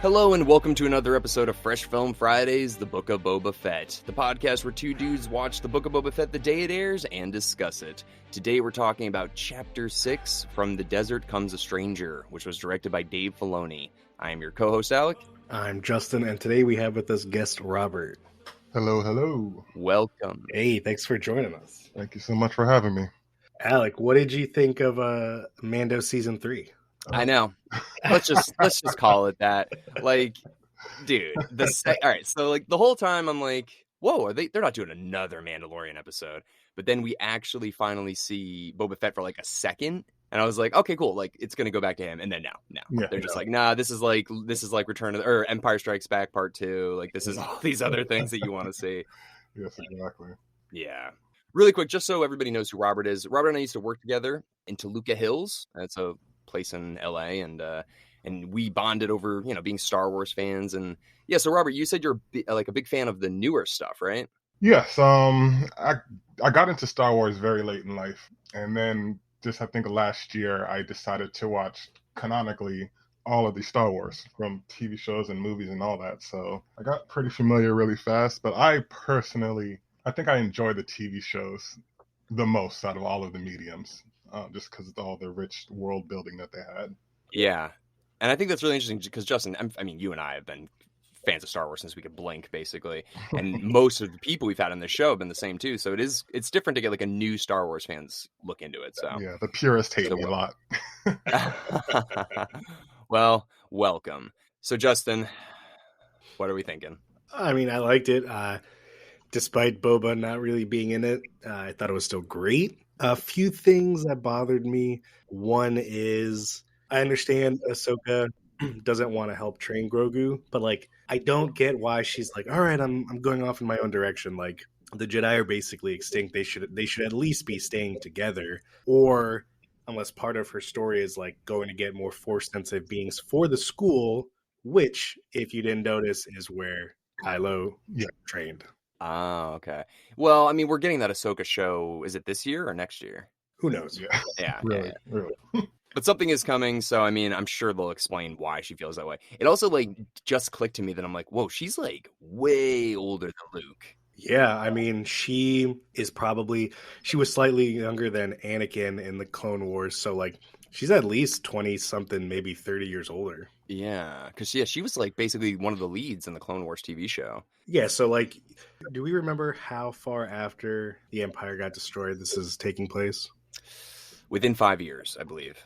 Hello and welcome to another episode of Fresh Film Fridays, The Book of Boba Fett, the podcast where two dudes watch The Book of Boba Fett the day it airs and discuss it. Today we're talking about Chapter 6, From the Desert Comes a Stranger, which was directed by Dave Filoni. I am your co-host, Alec. I'm Justin, and today we have with us guest Robert. Hello, hello. Welcome. Hey, thanks for joining us. Thank you so much for having me. Alec, what did you think of Mando Season 3? I know. Let's just call it that. Like, dude, all right. So like the whole time I'm like, whoa, they're not doing another Mandalorian episode. But then we actually finally see Boba Fett for like a second, and I was like, okay, cool. Like it's gonna go back to him, and then no, they're just like, nah, this is like Empire Strikes Back Part 2. Like this is all these other things that you want to see. Yes, exactly. Yeah. Really quick, just so everybody knows who Robert is. Robert and I used to work together in Toluca Hills. That's a place in LA, and we bonded over being Star Wars fans. And yeah, so Robert, you said you're like a big fan of the newer stuff, right? Yes. I got into Star Wars very late in life, and then just I think last year I decided to watch canonically all of the Star Wars from TV shows and movies and all that. So I got pretty familiar really fast. But I think I enjoy the TV shows the most out of all of the mediums. Just because of all the rich world building that they had. Yeah. And I think that's really interesting because, Justin, I mean, you and I have been fans of Star Wars since we could blink, basically. And most of the people we've had on the show have been the same, too. So it's different to get like a new Star Wars fans look into it. So yeah, the purists hate me a lot. Well, welcome. So, Justin, what are we thinking? I mean, I liked it. Despite Boba not really being in it, I thought it was still great. A few things that bothered me. One is I understand Ahsoka doesn't want to help train Grogu, but like I don't get why she's like, all right, I'm going off in my own direction. Like the Jedi are basically extinct. They should at least be staying together. Or unless part of her story is like going to get more force sensitive beings for the school, which, if you didn't notice, is where Kylo trained. Oh, okay. Well, I mean, we're getting that Ahsoka show. Is it this year or next year? Who knows? Yeah. Really. But something is coming, so I mean, I'm sure they'll explain why she feels that way. It also like just clicked to me that I'm like, whoa, she's like way older than Luke. Yeah, I mean, she was slightly younger than Anakin in the Clone Wars, so like she's at least 20 something, maybe 30 years older. Yeah, because she was like basically one of the leads in the Clone Wars TV show. Yeah, so like, do we remember how far after the Empire got destroyed this is taking place? Within 5 years, I believe.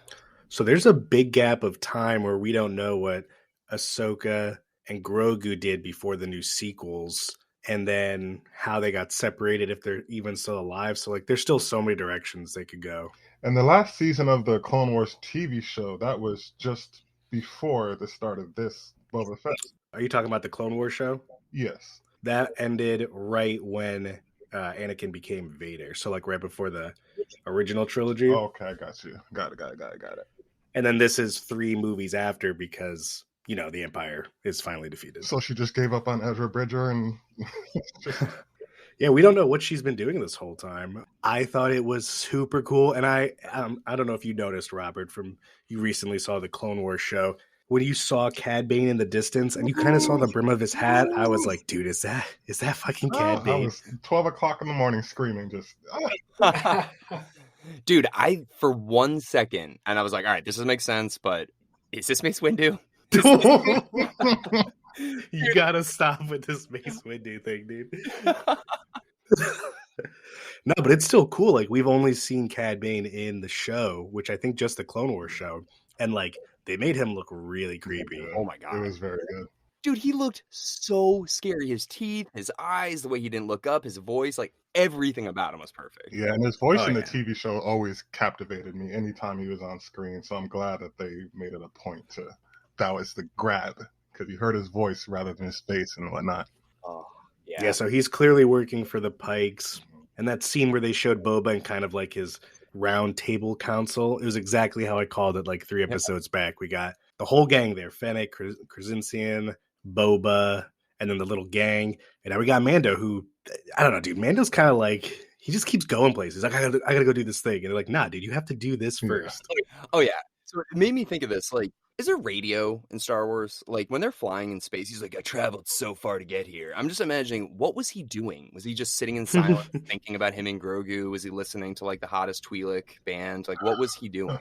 So there's a big gap of time where we don't know what Ahsoka and Grogu did before the new sequels, and then how they got separated, if they're even still alive. So like, there's still so many directions they could go. And the last season of the Clone Wars TV show, that was just before the start of this Boba Fett. Are you talking about the Clone Wars show? Yes. That ended right when Anakin became Vader. So like right before the original trilogy. Oh, okay, I got you. Got it. And then this is 3 movies after because, the Empire is finally defeated. So she just gave up on Ezra Bridger and just... Yeah, we don't know what she's been doing this whole time. I thought it was super cool. And I don't know if you noticed, Robert, you recently saw the Clone Wars show. When you saw Cad Bane in the distance and you kind of saw the brim of his hat, I was like, dude, is that fucking Cad Bane? I was 12 o'clock in the morning screaming just... Dude, for 1 second, and I was like, all right, this doesn't make sense, but is this Mace Windu? You gotta stop with this Mace Windu thing, dude. No, but it's still cool. Like, we've only seen Cad Bane in the show, which I think just the Clone Wars show. And like, they made him look really creepy. Oh my God. It was very good. Dude, he looked so scary. His teeth, his eyes, the way he didn't look up, his voice, like everything about him was perfect. Yeah, and his voice in the TV show always captivated me anytime he was on screen. So I'm glad that they made it a point that was the grab, because you heard his voice rather than his face and whatnot. Oh, yeah, so he's clearly working for the Pikes. And that scene where they showed Boba and kind of like his round table council, it was exactly how I called it like 3 episodes back. We got the whole gang there, Fennec, Krasinskian, Boba, and then the little gang. And now we got Mando, who, I don't know, dude, Mando's kind of like, he just keeps going places. Like, I gotta go do this thing. And they're like, nah, dude, you have to do this first. Oh, yeah. So it made me think of this. Like, Is there radio in Star Wars? Like when they're flying in space, he's like, I traveled so far to get here. I'm just imagining, what was he doing? Was he just sitting in silence thinking about him and Grogu? Was he listening to like the hottest Twi'lek band? Like what was he doing?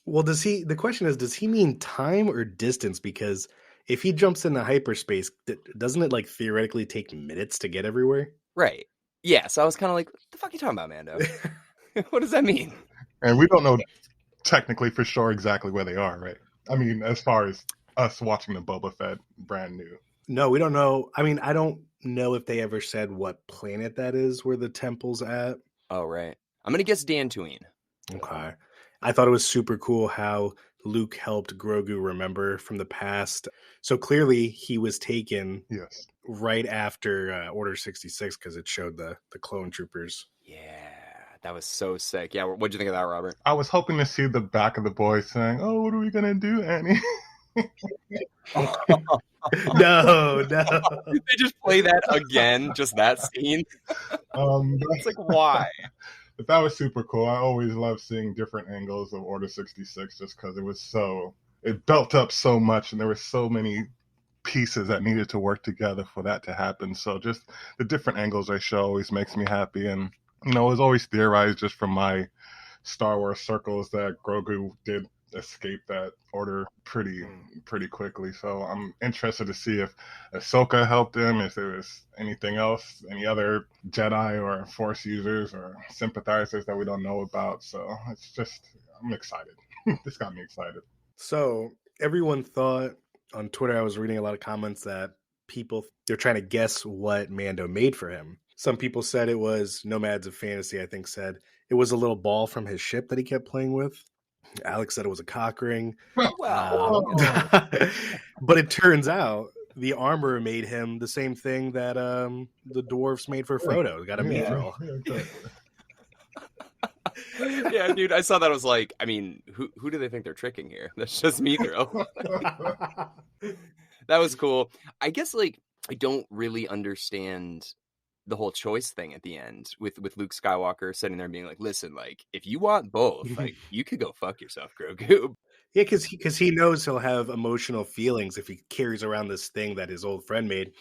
Well, the question is, does he mean time or distance? Because if he jumps into hyperspace, doesn't it like theoretically take minutes to get everywhere? Right. Yeah. So I was kind of like, what the fuck are you talking about, Mando? What does that mean? And we don't know technically for sure exactly where they are, right? I mean, as far as us watching the Boba Fett brand new. No, we don't know. I mean, I don't know if they ever said what planet that is where the temple's at. Oh, right. I'm going to guess Dantooine. Okay. I thought it was super cool how Luke helped Grogu remember from the past. So clearly he was taken right after Order 66 because it showed the clone troopers. Yeah. That was so sick. Yeah, what'd you think of that, Robert? I was hoping to see the back of the boy saying, "Oh, what are we gonna do, Annie?" No. Did they just play that again? Just that scene? It's like, why? But that was super cool. I always love seeing different angles of Order 66 just because it built up so much and there were so many pieces that needed to work together for that to happen. So just the different angles they show always makes me happy. And it was always theorized just from my Star Wars circles that Grogu did escape that order pretty quickly. So I'm interested to see if Ahsoka helped him, if there was anything else, any other Jedi or Force users or sympathizers that we don't know about. So I'm excited. This got me excited. So everyone thought on Twitter, I was reading a lot of comments that they're trying to guess what Mando made for him. Some people said it was Nomads of Fantasy, I think said it was a little ball from his ship that he kept playing with. Alex said it was a cock ring. Wow. But it turns out the armor made him the same thing that the dwarves made for Frodo. Got a mithril. Yeah, dude, I saw that. I was like, I mean, who do they think they're tricking here? That's just mithril. That was cool. I guess, like, I don't really understand the whole choice thing at the end with Luke Skywalker sitting there and being like, listen, like, if you want both, like, you could go fuck yourself, Grogu. Yeah, because he knows he'll have emotional feelings if he carries around this thing that his old friend made.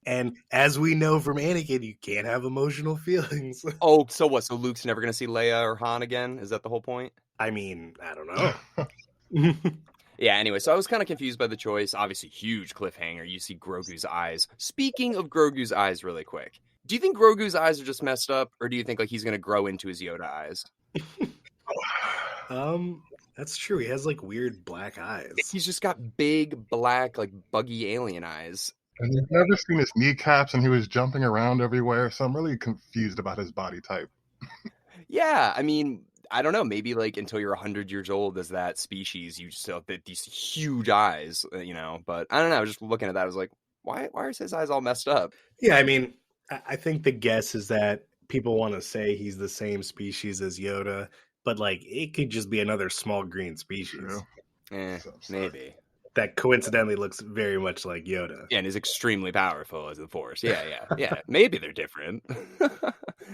And as we know from Anakin, you can't have emotional feelings. Oh, so what? So Luke's never going to see Leia or Han again? Is that the whole point? I mean, I don't know. Yeah, anyway, so I was kind of confused by the choice. Obviously, huge cliffhanger. You see Grogu's eyes. Speaking of Grogu's eyes really quick, do you think Grogu's eyes are just messed up, or do you think like he's going to grow into his Yoda eyes? That's true. He has like weird black eyes. He's just got big, black, like buggy alien eyes. And you've never seen his kneecaps and he was jumping around everywhere, so I'm really confused about his body type. Yeah, I mean, I don't know. Maybe like until you're 100 years old as that species, you just have these huge eyes, but I don't know. Just looking at that, I was like, why are his eyes all messed up? Yeah, I mean, I think the guess is that people want to say he's the same species as Yoda, but like it could just be another small green species. Maybe. That coincidentally looks very much like Yoda. Yeah, and is extremely powerful as the Force. Yeah. Maybe they're different.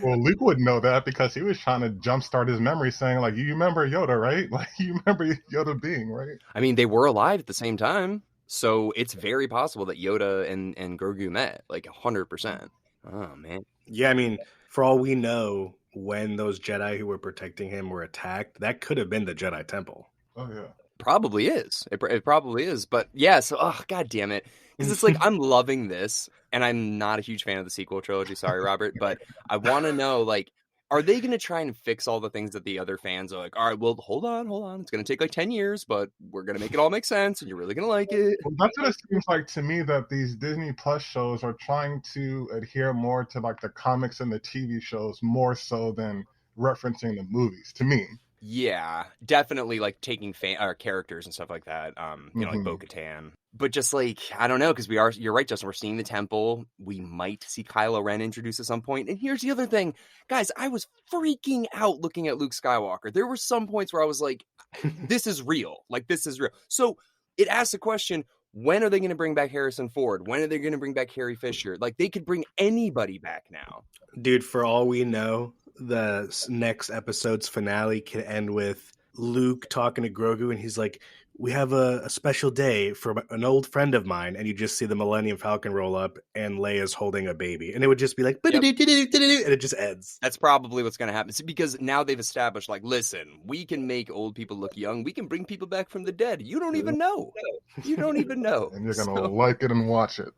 Well, Luke would know that because he was trying to jumpstart his memory saying, like, you remember Yoda, right? Like, you remember Yoda being, right? I mean, they were alive at the same time, so it's very possible that Yoda and Grogu met, like 100%. Oh, man. Yeah, I mean, for all we know, when those Jedi who were protecting him were attacked, that could have been the Jedi Temple. Oh, yeah. Probably is. It probably is. But yeah, so, God damn it. Because it's like, I'm loving this, and I'm not a huge fan of the sequel trilogy. Sorry, Robert. But I want to know, like, are they going to try and fix all the things that the other fans are like, all right, well, hold on. It's going to take like 10 years, but we're going to make it all make sense, and you're really going to like it. Well, that's what it seems like to me, that these Disney Plus shows are trying to adhere more to like the comics and the TV shows more so than referencing the movies, to me. Yeah, definitely like taking characters and stuff like that. Like Bo-Katan. But just like, I don't know, because you're right, Justin, we're seeing the temple. We might see Kylo Ren introduced at some point. And here's the other thing. Guys, I was freaking out looking at Luke Skywalker. There were some points where I was like, this is real. Like, this is real. So it asks the question, when are they going to bring back Harrison Ford? When are they going to bring back Carrie Fisher? Like, they could bring anybody back now. Dude, for all we know, the next episode's finale can end with Luke talking to Grogu, and he's like, "We have a special day for an old friend of mine," and you just see the Millennium Falcon roll up, and Leia's holding a baby, and it would just be like, Yep. and it just ends. That's probably what's going to happen. Because now they've established, like, listen, we can make old people look young. We can bring people back from the dead. You don't even know. You don't even know. And you're gonna like it and watch it.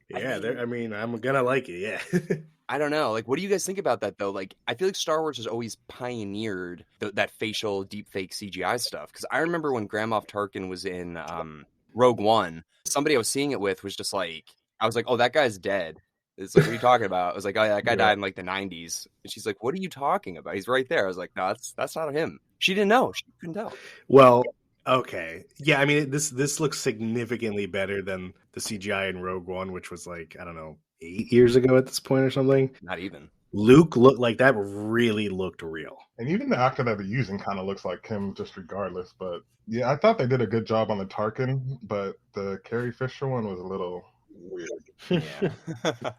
Yeah, I mean, I'm gonna like it. Yeah. I don't know. Like, what do you guys think about that, though? Like, I feel like Star Wars has always pioneered that facial deepfake CGI stuff. Because I remember when Grand Moff Tarkin was in Rogue One, somebody I was seeing it with was just like, I was like, oh, that guy's dead. It's like, what are you talking about? I was like, oh, yeah, that guy died in like the 90s. And she's like, what are you talking about? He's right there. I was like, no, that's not him. She didn't know. She couldn't tell. Well, okay. Yeah, I mean, this looks significantly better than the CGI in Rogue One, which was like, I don't know, 8 years ago at this point or something. Not even. Luke looked like that really looked real. And even the actor that they're using kind of looks like him, just regardless. But yeah, I thought they did a good job on the Tarkin, but the Carrie Fisher one was a little weird. Yeah.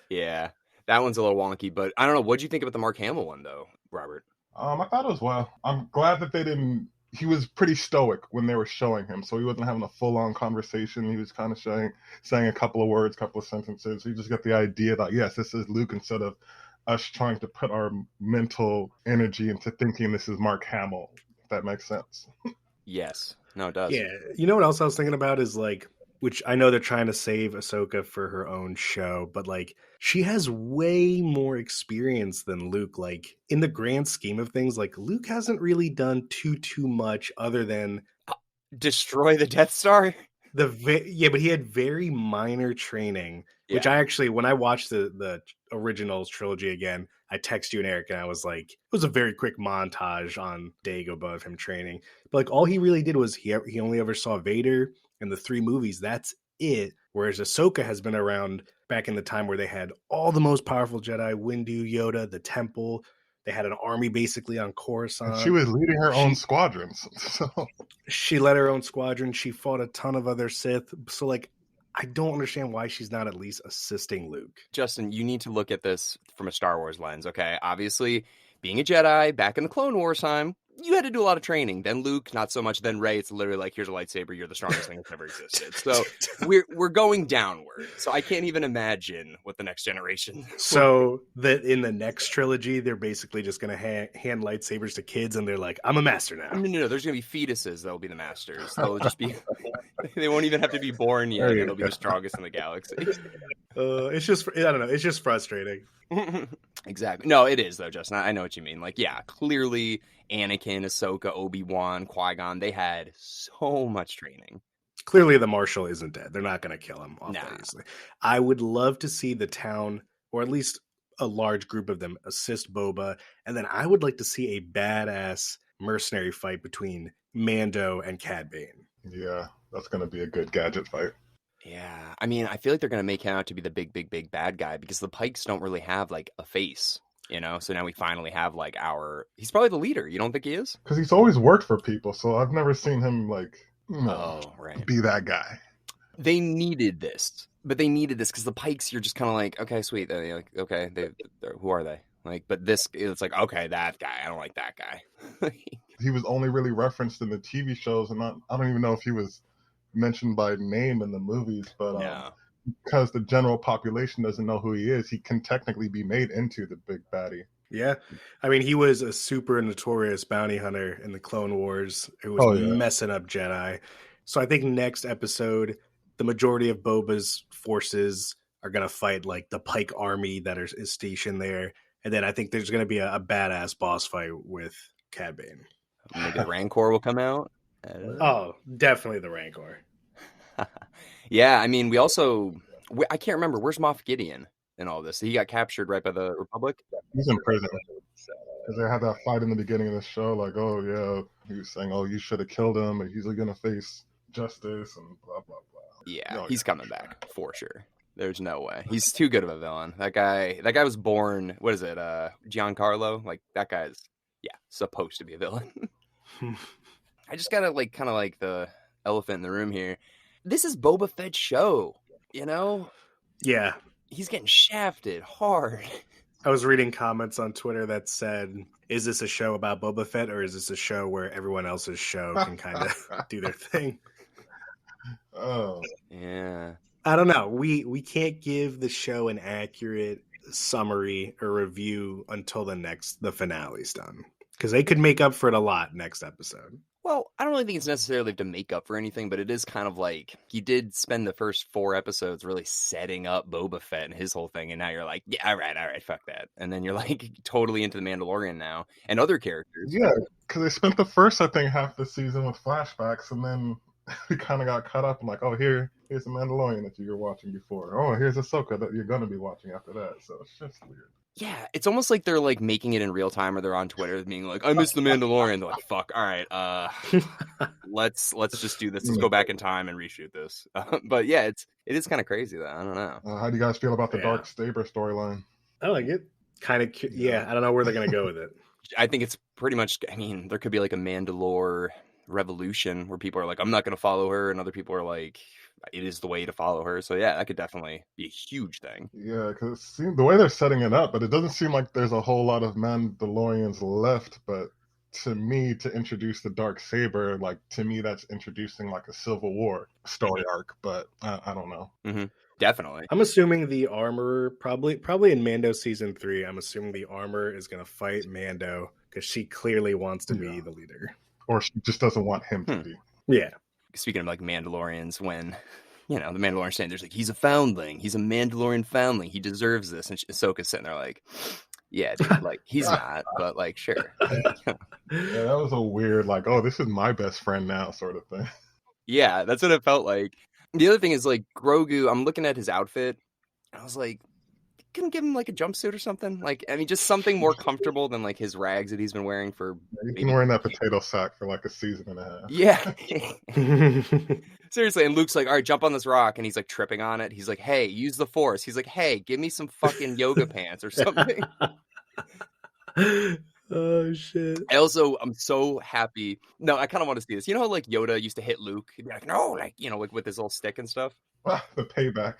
Yeah. That one's a little wonky, but I don't know. What'd you think about the Mark Hamill one, though, Robert? I thought it was well. I'm glad that they didn't. He was pretty stoic when they were showing him, so he wasn't having a full-on conversation. He was kind of saying a couple of words, couple of sentences. So you just get the idea that, yes, this is Luke, instead of us trying to put our mental energy into thinking this is Mark Hamill, if that makes sense. Yes. No, it does. Yeah. You know what else I was thinking about is like, which I know they're trying to save Ahsoka for her own show, but like she has way more experience than Luke. Like in the grand scheme of things, like Luke hasn't really done too much other than destroy the Death Star. But he had very minor training, which I actually, when I watched the original trilogy again, I texted you and Eric, and I was like, it was a very quick montage on Dagobah of him training. But like all he really did was he only ever saw Vader in the 3 movies. That's it. Whereas Ahsoka has been around back in the time where they had all the most powerful Jedi, Windu, Yoda, the Temple. They had an army basically on Coruscant. And she was leading her own squadrons. So she led her own squadron. She fought a ton of other Sith. So like, I don't understand why she's not at least assisting Luke. Justin, you need to look at this from a Star Wars lens, okay? Obviously, being a Jedi back in the Clone Wars time, you had to do a lot of training. Then Luke, not so much. Then Rey, it's literally like, here's a lightsaber. You're the strongest thing that's ever existed. So we're going downward. So I can't even imagine what the next generation. So that in the next trilogy, they're basically just going to hand lightsabers to kids, and they're like, I'm a master now. No. There's going to be fetuses that'll be the masters. They'll just be. They won't even have to be born yet. It'll be the strongest in the galaxy. It's just, I don't know. It's just frustrating. Exactly. No, it is though, Justin. I know what you mean. Like, yeah, clearly Anakin, Ahsoka, Obi-Wan, Qui-Gon, they had so much training. Clearly the Marshal isn't dead. They're not going to kill him off that easily. I would love to see the town, or at least a large group of them, assist Boba. And then I would like to see a badass mercenary fight between Mando and Cad Bane. Yeah, that's going to be a good gadget fight. Yeah, I mean, I feel like they're going to make him out to be the big bad guy because the Pikes don't really have like a face, you know? So now we finally have like he's probably the leader. You don't think he is? Because he's always worked for people. So I've never seen him like, right, be that guy. They needed this, but they needed this because the Pikes, you're just kind of like, okay, sweet. They're like, okay, who are they? Like, but this, it's like, okay, that guy. I don't like that guy. He was only really referenced in the TV shows, and I don't even know if he was mentioned by name in the movies, but because the general population doesn't know who he is, he can technically be made into the big baddie. Yeah, I mean, he was a super notorious bounty hunter in the Clone Wars who was messing up Jedi. So I think next episode, the majority of Boba's forces are going to fight like the Pike army that is stationed there, and then I think there's going to be a badass boss fight with Cad Bane. Maybe the Rancor will come out. Oh, definitely the Rancor. Yeah, I mean, I can't remember, where's Moff Gideon in all this? He got captured right by the Republic? He's in prison. Because they had that fight in the beginning of the show, like, oh, yeah, he was saying, oh, you should have killed him, and he's going to face justice, and blah, blah, blah. Yeah, he's coming back, for sure. There's no way. He's too good of a villain. That guy was born, what is it, Giancarlo? Like, that guy's, supposed to be a villain. I just gotta kind of like the elephant in the room here. This is Boba Fett's show, you know? Yeah. He's getting shafted hard. I was reading comments on Twitter that said, is this a show about Boba Fett, or is this a show where everyone else's show can kind of do their thing? Oh, Yeah. I don't know. We can't give the show an accurate summary or review until the finale's done, because they could make up for it a lot next episode. Well, I don't really think it's necessarily to make up for anything, but it is kind of like he did spend the first 4 episodes really setting up Boba Fett and his whole thing, and now you're like, yeah, all right, fuck that. And then you're like totally into the Mandalorian now and other characters. yeah, because they spent the first, I think, half the season with flashbacks, and then we kind of got caught up. I'm like, oh, here's the Mandalorian that you were watching before. Oh, here's Ahsoka that you're going to be watching after that. So it's just weird. Yeah, it's almost like they're like making it in real time, or they're on Twitter being like, I miss the Mandalorian. They're like, fuck, all right, let's just do this. Let's go back in time and reshoot this. But yeah, it is kind of crazy though. I don't know. How do you guys feel about the Dark Saber storyline? I like it. Kind of, yeah. I don't know where they're gonna go with it. I think it's pretty much. I mean, there could be like a Mandalore revolution where people are like, I'm not going to follow her, and other people are like, it is the way to follow her. So yeah, that could definitely be a huge thing. Yeah, because it seems the way they're setting it up, but it doesn't seem like there's a whole lot of Mandalorians left. But to me, to introduce the Dark Saber, like to me, that's introducing like a Civil War story arc. But I don't know. Mm-hmm. Definitely. I'm assuming the armorer, probably in Mando season 3, I'm assuming the armorer is going to fight Mando because she clearly wants to be the leader. Or she just doesn't want him to be. Yeah. Speaking of like Mandalorians, when, you know, the Mandalorian saying there's like, he's a foundling. He's a Mandalorian foundling. He deserves this. And Ahsoka's sitting there like, yeah, dude, like he's not, but like, sure. Yeah, that was a weird, like, oh, this is my best friend now sort of thing. Yeah, that's what it felt like. The other thing is like Grogu, I'm looking at his outfit. And I was like, couldn't give him like a jumpsuit or something. Like, I mean, just something more comfortable than like his rags that he's been wearing for. He's been wearing that potato sack for like a season and a half. Yeah. Seriously. And Luke's like, all right, jump on this rock. And he's like tripping on it. He's like, hey, use the Force. He's like, hey, give me some fucking yoga pants or something. Oh shit. I'm so happy. No, I kind of want to see this. You know how like Yoda used to hit Luke? He'd be like, no, like, you know, like with his little stick and stuff. The payback.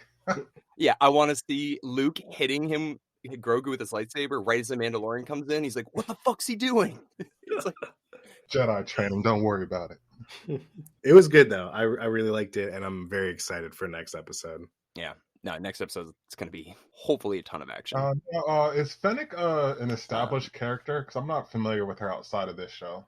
Yeah, I want to see Luke hit Grogu with his lightsaber right as the Mandalorian comes in. He's like, what the fuck's he doing? It's like, Jedi training, don't worry about it. It was good though. I really liked it, and I'm very excited for next episode. Yeah. No, next episode it's going to be hopefully a ton of action. Is Fennec an established character? Because I'm not familiar with her outside of this show.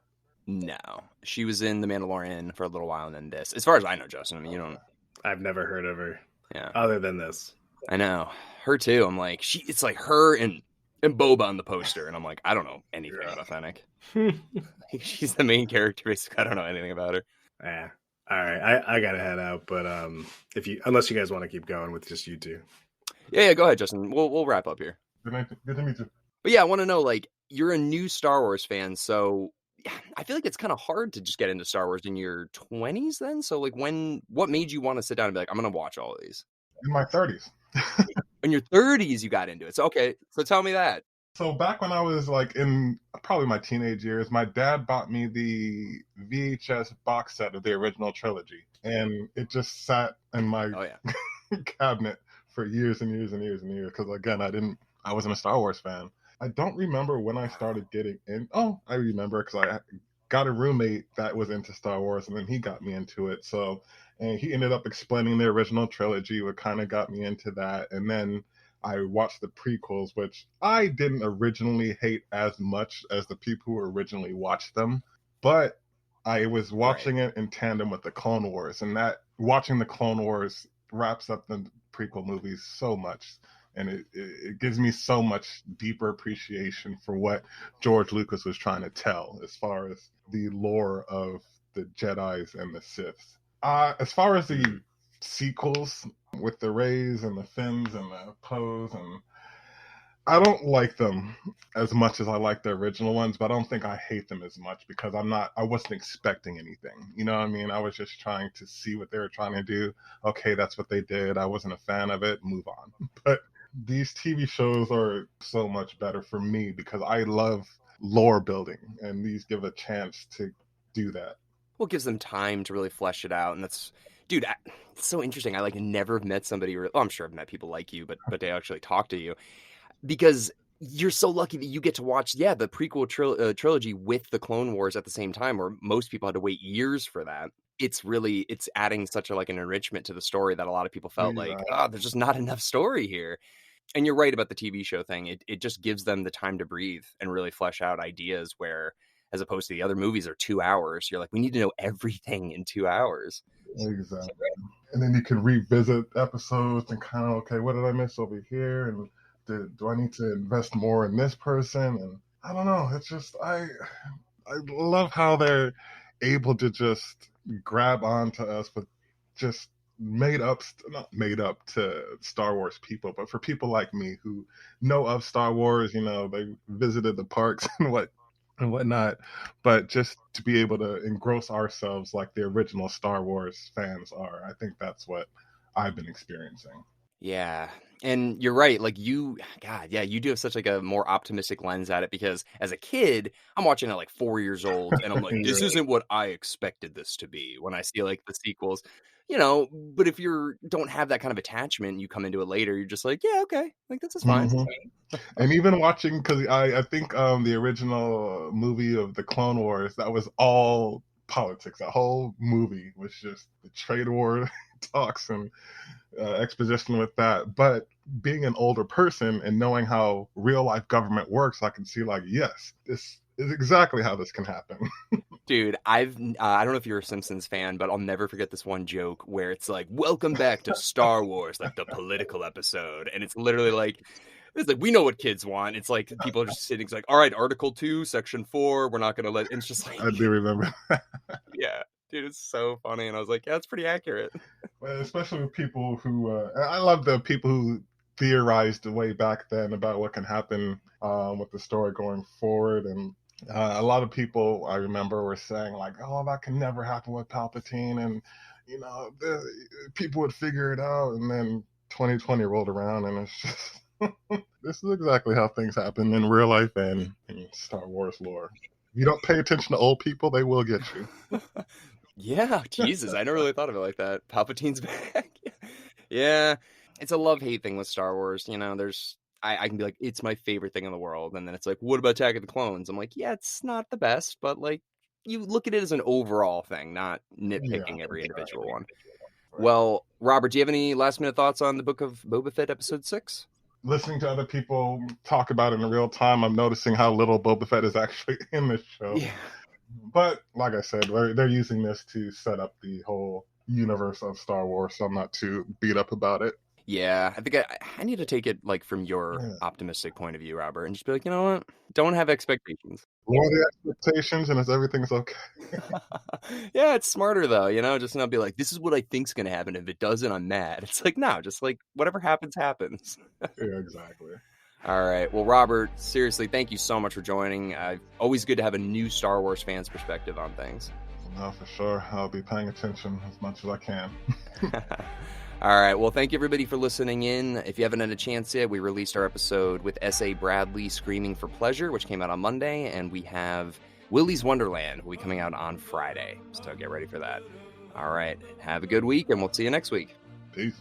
No, she was in The Mandalorian for a little while and then this. As far as I know, Justin, I mean, you don't. I've never heard of her. Yeah. Other than this. I know. Her too. I'm like, it's like her and Boba on the poster, and I'm like, I don't know anything about Fennec. She's the main character, basically. I don't know anything about her. Yeah. All right, I gotta head out, but unless you guys want to keep going with just you two. Yeah, go ahead, Justin. We'll wrap up here. Good to meet you. But yeah, I want to know, like, you're a new Star Wars fan, so I feel like it's kind of hard to just get into Star Wars in your 20s then. So like what made you want to sit down and be like, I'm going to watch all of these? In my 30s. In your 30s, you got into it. So, okay. So tell me that. So back when I was like in probably my teenage years, my dad bought me the VHS box set of the original trilogy. And it just sat in my cabinet for years and years and years and years. Because again, I wasn't a Star Wars fan. I don't remember when I started getting in. Oh, I remember because I got a roommate that was into Star Wars, and then he got me into it. So, and he ended up explaining the original trilogy, what kind of got me into that. And then I watched the prequels, which I didn't originally hate as much as the people who originally watched them. But I was watching it in tandem with the Clone Wars, and that watching the Clone Wars wraps up the prequel movies so much. And it gives me so much deeper appreciation for what George Lucas was trying to tell as far as the lore of the Jedis and the Siths. As far as the sequels with the Reys and the Finns and the Poes, and I don't like them as much as I like the original ones, but I don't think I hate them as much because I wasn't expecting anything. You know what I mean? I was just trying to see what they were trying to do. Okay, that's what they did. I wasn't a fan of it. Move on. But these TV shows are so much better for me because I love lore building, and these give a chance to do that. Well, it gives them time to really flesh it out, and that's, dude, it's so interesting. I like never have met somebody, I'm sure I've met people like you, but they actually talk to you, because you're so lucky that you get to watch, the prequel trilogy with the Clone Wars at the same time, where most people had to wait years for that. It's adding such a, like, an enrichment to the story that a lot of people felt like, Exactly. oh, there's just not enough story here. And you're right about the TV show thing. It just gives them the time to breathe and really flesh out ideas, where, as opposed to the other movies are 2 hours, you're like, we need to know everything in 2 hours. Exactly. And then you can revisit episodes and kind of, okay, what did I miss over here? And do I need to invest more in this person? And I don't know. It's just, I love how they're able to just grab onto us with just not made up to Star Wars people, but for people like me who know of Star Wars, they visited the parks and whatnot, but just to be able to engross ourselves like the original Star Wars fans are, I think that's what I've been experiencing. Yeah. And you're right. Like, you do have such, like, a more optimistic lens at it, because as a kid, I'm watching it like 4 years old, and I'm like, this isn't what I expected this to be when I see, like, the sequels, but if you don't have that kind of attachment, you come into it later, you're just like, yeah, okay, like, this is fine. Mm-hmm. And even watching, because I think the original movie of the Clone Wars, that was all politics. That whole movie was just the trade war talks and exposition with that. But being an older person and knowing how real life government works, I can see, like, yes, this is exactly how this can happen. Dude, I don't know if you're a Simpsons fan, but I'll never forget this one joke where it's like, welcome back to Star Wars, like the political episode. And it's literally like, we know what kids want. It's like people are just sitting, it's like, all right, Article 2, Section 4, we're not going to let, and it's just like, I do remember that. Yeah, dude, it's so funny. And I was like, yeah, it's pretty accurate. Especially with people who, I love the people who theorized way back then about what can happen with the story going forward. And a lot of people, I remember, were saying, like, oh, that can never happen with Palpatine. And, people would figure it out. And then 2020 rolled around, and it's just, this is exactly how things happen in real life and in Star Wars lore. If you don't pay attention to old people, they will get you. Yeah, Jesus, I never really thought of it like that. Palpatine's back. Yeah, it's a love-hate thing with Star Wars. I can be like, it's my favorite thing in the world, and then it's like, what about Attack of the Clones? I'm like, yeah, it's not the best, but, like, you look at it as an overall thing, not nitpicking every individual one. Well, Robert, do you have any last-minute thoughts on the Book of Boba Fett Episode 6? Listening to other people talk about it in real time, I'm noticing how little Boba Fett is actually in this show. Yeah. But like I said, they're using this to set up the whole universe of Star Wars, so I'm not too beat up about it. Yeah, I think I need to take it, like, from your optimistic point of view, Robert, and just be like, you know what? Don't have expectations. Lower the expectations, and everything's okay. Yeah, it's smarter, though, just not be like, this is what I think's going to happen. If it doesn't, I'm mad. It's like, no, just, like, whatever happens, happens. Yeah, exactly. All right. Well, Robert, seriously, thank you so much for joining. Always good to have a new Star Wars fan's perspective on things. No, for sure. I'll be paying attention as much as I can. All right. Well, thank you, everybody, for listening in. If you haven't had a chance yet, we released our episode with S.A. Bradley, Screaming for Pleasure, which came out on Monday, and we have Willy's Wonderland, will be coming out on Friday. So get ready for that. All right. Have a good week, and we'll see you next week. Peace.